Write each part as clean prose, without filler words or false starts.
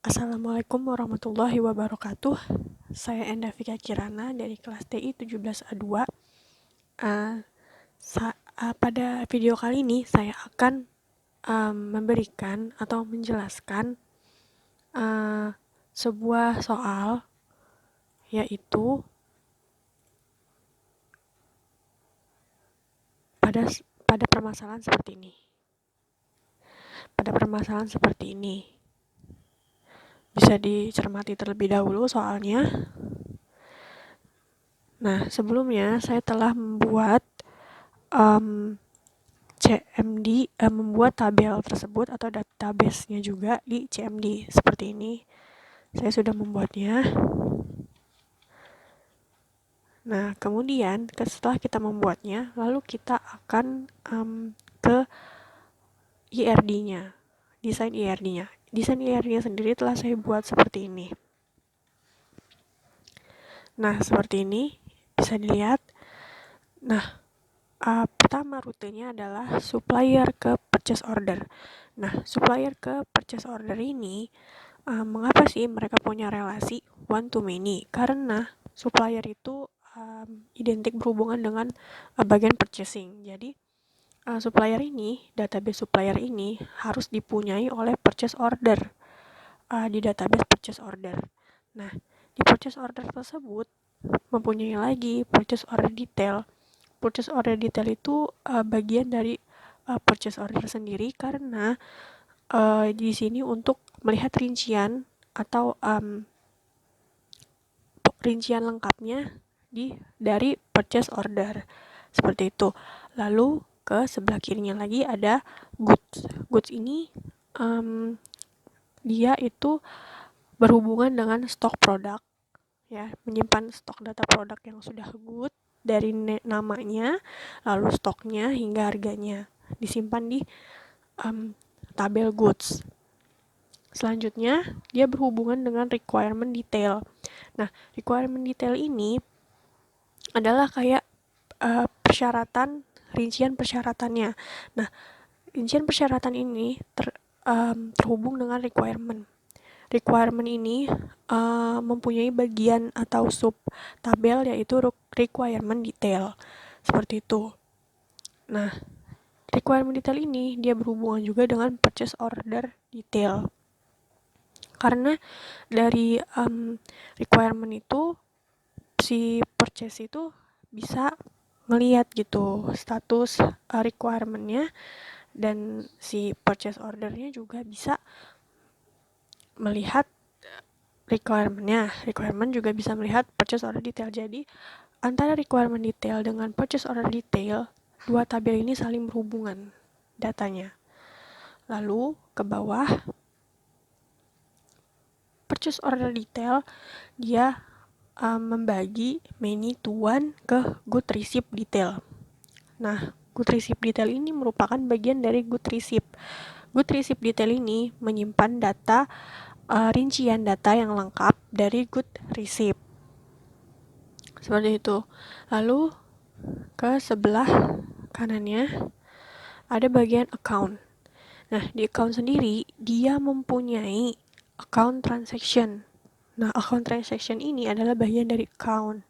Assalamualaikum warahmatullahi wabarakatuh. Saya Enda Fika Kirana dari kelas TI 17A2. Pada video kali ini saya akan memberikan atau menjelaskan sebuah soal, yaitu pada permasalahan seperti ini. Bisa dicermati terlebih dahulu soalnya. Nah, sebelumnya saya telah membuat CMD, membuat tabel tersebut atau database-nya juga di CMD seperti ini. Saya sudah membuatnya. Nah, kemudian setelah kita membuatnya, lalu kita akan ke IRD-nya, desain IRD-nya. Desain IRD-nya sendiri telah saya buat seperti ini. Nah, seperti ini bisa dilihat. Nah, pertama rutenya adalah supplier ke purchase order. Nah, supplier ke purchase order ini, mengapa sih mereka punya relasi one to many? Karena supplier itu identik berhubungan dengan bagian purchasing. Jadi, database supplier ini harus dipunyai oleh purchase order di database purchase order. Nah, di purchase order tersebut mempunyai lagi purchase order detail. Purchase order detail itu bagian dari purchase order sendiri karena di sini untuk melihat rincian atau rincian lengkapnya dari purchase order seperti itu. Lalu ke sebelah kirinya lagi ada goods. Goods ini dia itu berhubungan dengan stok produk, ya, menyimpan stok data produk yang sudah good dari namanya, lalu stoknya hingga harganya disimpan di tabel goods. Selanjutnya, dia berhubungan dengan requirement detail. Nah, requirement detail ini adalah kayak persyaratan, rincian persyaratannya. Nah, rincian persyaratan ini terhubung dengan requirement. Requirement ini mempunyai bagian atau sub tabel, yaitu requirement detail. Seperti itu. Nah, requirement detail ini dia berhubungan juga dengan purchase order detail. Karena dari requirement itu si purchase itu bisa ngelihat gitu status requirement-nya, dan si purchase order-nya juga bisa melihat requirement juga bisa melihat purchase order detail. Jadi antara requirement detail dengan purchase order detail, dua tabel ini saling berhubungan datanya. Lalu ke bawah, purchase order detail dia membagi many to one ke good receipt detail. Nah, good receipt detail ini merupakan bagian dari good receipt. Good receipt detail ini menyimpan data rincian data yang lengkap dari good receipt. Seperti itu. Lalu ke sebelah kanannya ada bagian account. Nah, di account sendiri dia mempunyai account transaction. Nah, account transaction ini adalah bagian dari account.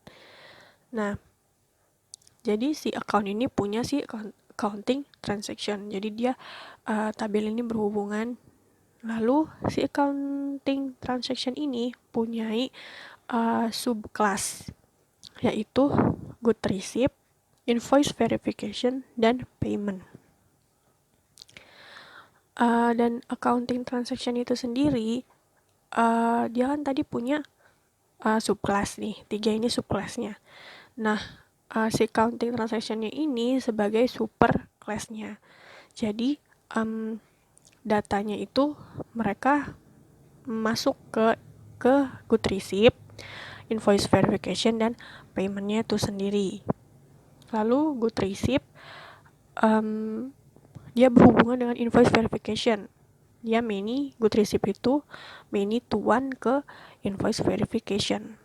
Nah, jadi si account ini punya si accounting transaction. Jadi dia tabel ini berhubungan. Lalu si accounting transaction ini punyai subclass, yaitu good receipt, invoice verification, dan payment. Dan accounting transaction itu sendiri dia kan tadi punya subclass nih, 3 ini subclassnya. Nah, si accounting transaction-nya ini sebagai super class-nya. Jadi datanya itu mereka masuk ke good receipt, invoice verification, dan payment-nya itu sendiri. Lalu good receipt dia berhubungan dengan invoice verification. Dia many good receipt itu many to one ke invoice verification.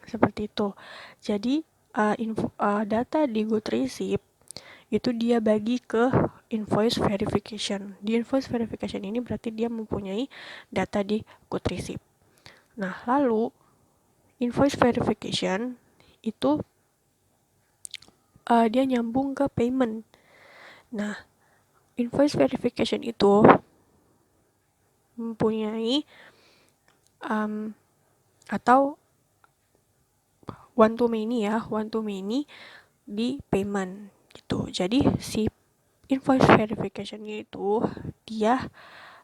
Seperti itu. Jadi data di good receipt itu dia bagi ke invoice verification. Di invoice verification ini berarti dia mempunyai data di GoodReceipt. Nah, lalu invoice verification itu dia nyambung ke payment. Nah, invoice verification itu mempunyai atau one to many di payment gitu. Jadi si invoice verification-nya itu dia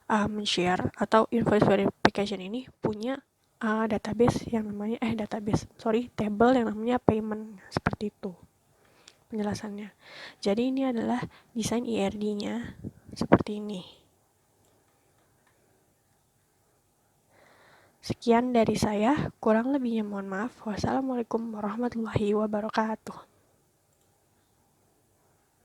men-share atau invoice verification ini punya table yang namanya payment, seperti itu penjelasannya. Jadi ini adalah desain IRD-nya seperti ini. Sekian dari saya, kurang lebihnya mohon maaf. Wassalamualaikum warahmatullahi wabarakatuh.